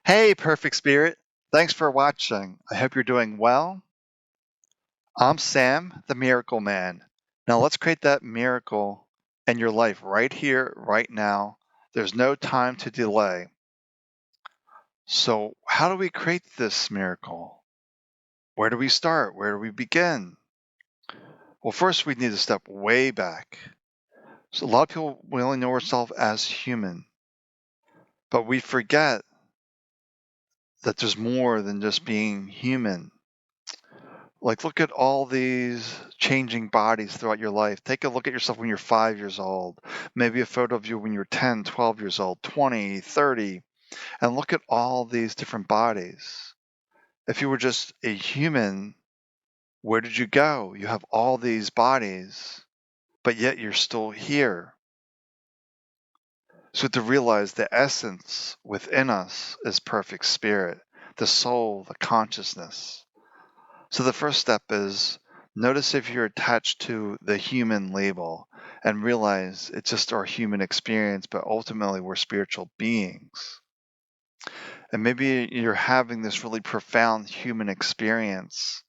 Hey, Perfect Spirit. Thanks for watching. I hope you're doing well. I'm Sam, the Miracle Man. Now let's create that miracle in your life right here, right now. There's no time to delay. So, how do we create this miracle? Where do we start? Where do we begin? Well, first, we need to step way back. So, a lot of people, we only know ourselves as human, but we forget that there's more than just being human. Like, look at all these changing bodies throughout your life. Take a look at yourself when you're 5 years old, maybe a photo of you when you're 10, 12 years old, 20, 30, and look at all these different bodies. If you were just a human, where did you go? You have all these bodies, but yet you're still here. So to realize the essence within us is perfect spirit, the soul, the consciousness. So the first step is notice if you're attached to the human label and realize it's just our human experience, but ultimately we're spiritual beings. And maybe you're having this really profound human experience,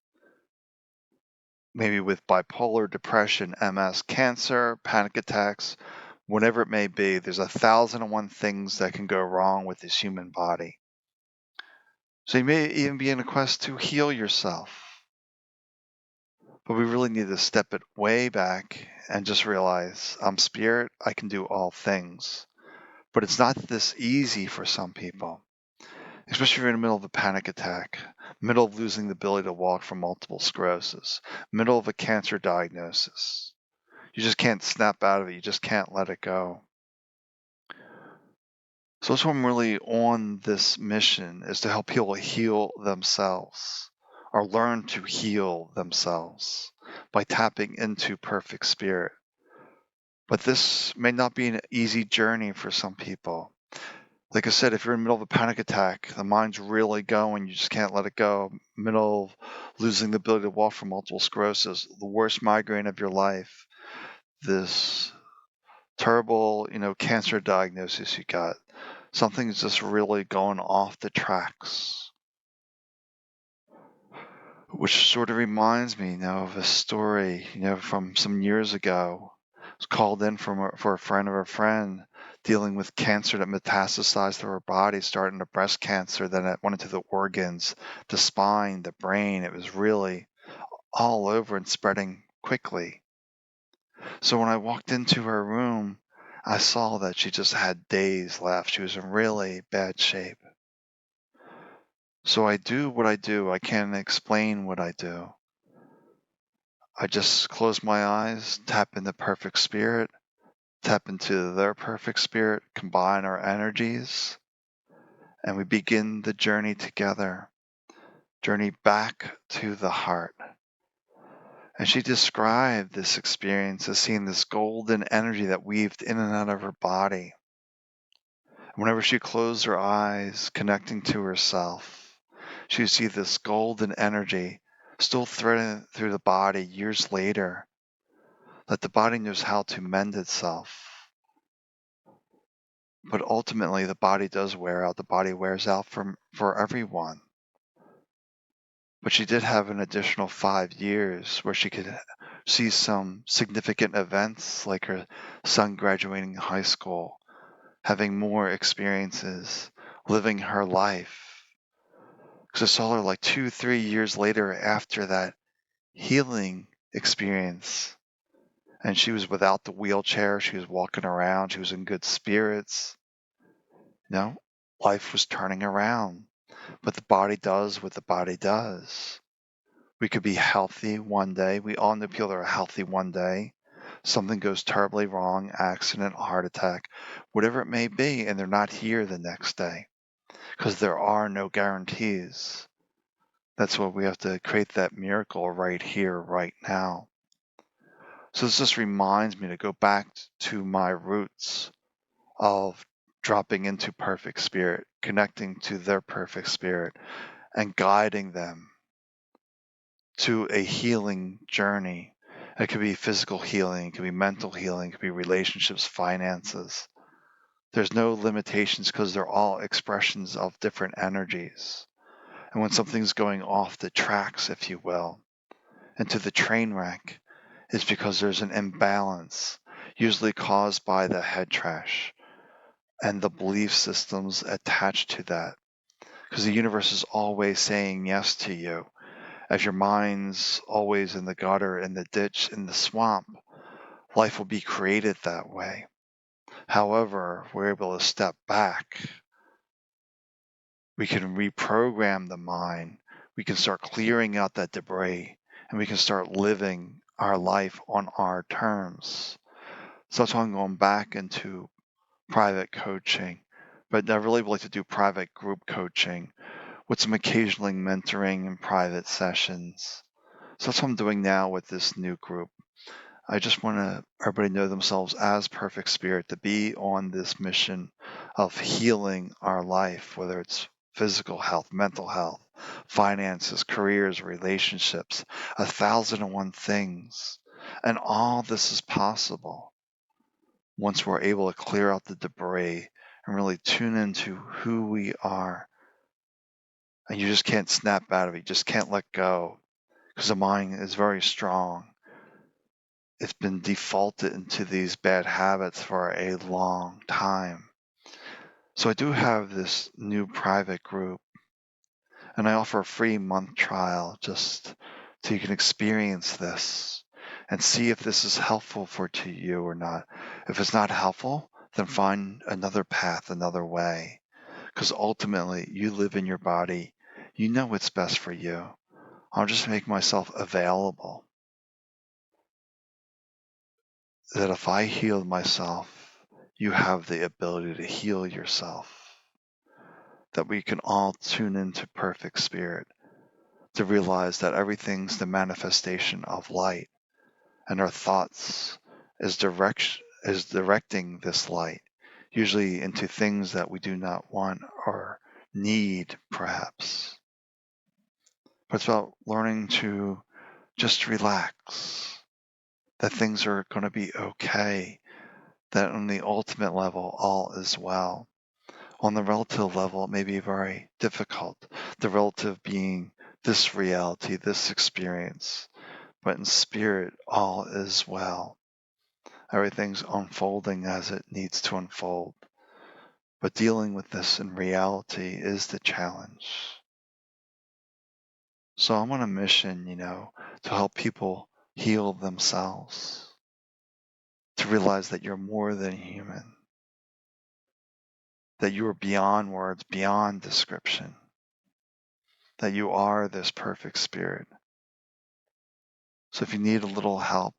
maybe with bipolar, depression, MS, cancer, panic attacks, whatever it may be. There's 1,001 things that can go wrong with this human body. So you may even be in a quest to heal yourself. But we really need to step it way back and just realize I'm spirit, I can do all things. But it's not this easy for some people, especially if you're in the middle of a panic attack, middle of losing the ability to walk from multiple sclerosis, middle of a cancer diagnosis. You just can't snap out of it, you just can't let it go. So that's why I'm really on this mission is to help people heal themselves or learn to heal themselves by tapping into perfect spirit. But this may not be an easy journey for some people. Like I said, if you're in the middle of a panic attack, the mind's really going, you just can't let it go. Middle of losing the ability to walk from multiple sclerosis, the worst migraine of your life, this terrible, cancer diagnosis you got. Something's just really going off the tracks. Which sort of reminds me, of a story, from some years ago. I was called in for a friend of a friend dealing with cancer that metastasized through her body, starting to breast cancer, then it went into the organs, the spine, the brain. It was really all over and spreading quickly. So when I walked into her room, I saw that she just had days left. She was in really bad shape. So I do what I do. I can't explain what I do. I just close my eyes, tap into perfect spirit, tap into their perfect spirit, combine our energies, and we begin the journey together, journey back to the heart. And she described this experience as seeing this golden energy that weaved in and out of her body. Whenever she closed her eyes, connecting to herself, she would see this golden energy still threading through the body years later, that the body knows how to mend itself. But ultimately, the body does wear out. The body wears out for everyone. But she did have an additional 5 years where she could see some significant events like her son graduating high school, having more experiences, living her life. Because I saw her like 2, 3 years later after that healing experience. And she was without the wheelchair. She was walking around. She was in good spirits. Life was turning around. But the body does what the body does. We could be healthy one day. We all know people that are healthy one day. Something goes terribly wrong, accident, heart attack, whatever it may be, and they're not here the next day because there are no guarantees. That's why we have to create that miracle right here, right now. So this just reminds me to go back to my roots of dropping into perfect spirit, connecting to their perfect spirit, and guiding them to a healing journey. It could be physical healing, it could be mental healing, it could be relationships, finances. There's no limitations because they're all expressions of different energies. And when something's going off the tracks, if you will, into the train wreck, it's because there's an imbalance, usually caused by the head trash and the belief systems attached to that. Because the universe is always saying yes to you. If your mind's always in the gutter, in the ditch, in the swamp, life will be created that way. However, we're able to step back. We can reprogram the mind. We can start clearing out that debris, and we can start living our life on our terms. So that's why I'm going back into private coaching, but I really would like to do private group coaching with some occasionally mentoring and private sessions. So that's what I'm doing now with this new group. I just want to everybody know themselves as perfect spirit, to be on this mission of healing our life, whether it's physical health, mental health, finances, careers, relationships, 1,001 things. And all this is possible once we're able to clear out the debris and really tune into who we are. And you just can't snap out of it. You just can't let go because the mind is very strong. It's been defaulted into these bad habits for a long time. So I do have this new private group, and I offer a free month trial just so you can experience this and see if this is helpful to you or not. If it's not helpful, then find another path, another way, because ultimately you live in your body. You know what's best for you. I'll just make myself available that if I heal myself, you have the ability to heal yourself. That we can all tune into perfect spirit to realize that everything's the manifestation of light, and our thoughts is directing this light, usually into things that we do not want or need, perhaps. But it's about learning to just relax, that things are going to be okay, that on the ultimate level, all is well. On the relative level, it may be very difficult, the relative being this reality, this experience. But in spirit, all is well. Everything's unfolding as it needs to unfold. But dealing with this in reality is the challenge. So I'm on a mission, to help people heal themselves, to realize that you're more than human, that you are beyond words, beyond description, that you are this perfect spirit. So if you need a little help,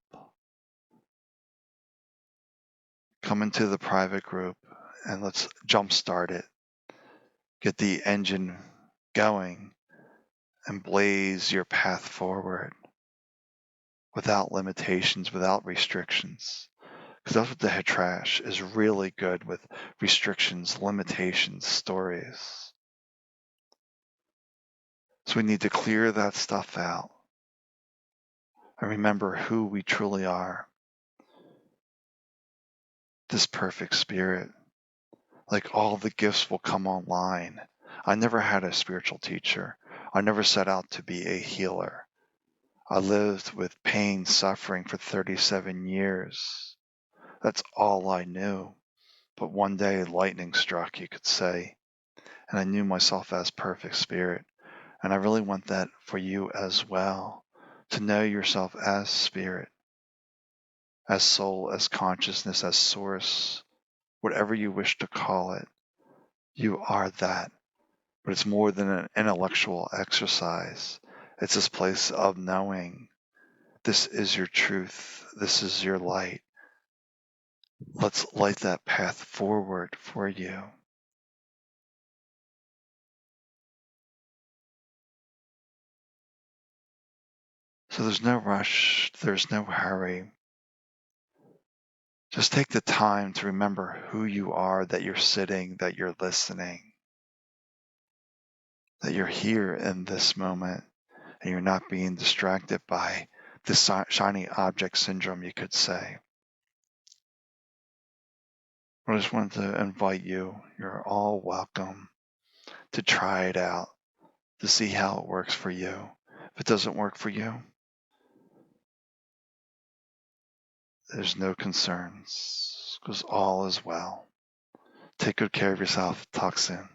come into the private group and let's jumpstart it. Get the engine going and blaze your path forward without limitations, without restrictions. Because that's what the head trash is really good with: restrictions, limitations, stories. So we need to clear that stuff out and remember who we truly are. This perfect spirit. Like, all the gifts will come online. I never had a spiritual teacher. I never set out to be a healer. I lived with pain, suffering for 37 years. That's all I knew. But one day lightning struck, you could say, and I knew myself as perfect spirit. And I really want that for you as well, to know yourself as spirit, as soul, as consciousness, as source, whatever you wish to call it. You are that. But it's more than an intellectual exercise. It's this place of knowing this is your truth. This is your light. Let's light that path forward for you. So there's no rush. There's no hurry. Just take the time to remember who you are, that you're sitting, that you're listening, that you're here in this moment, and you're not being distracted by this shiny object syndrome, you could say. I just wanted to invite you. You're all welcome to try it out, to see how it works for you. If it doesn't work for you, there's no concerns because all is well. Take good care of yourself. Talk soon.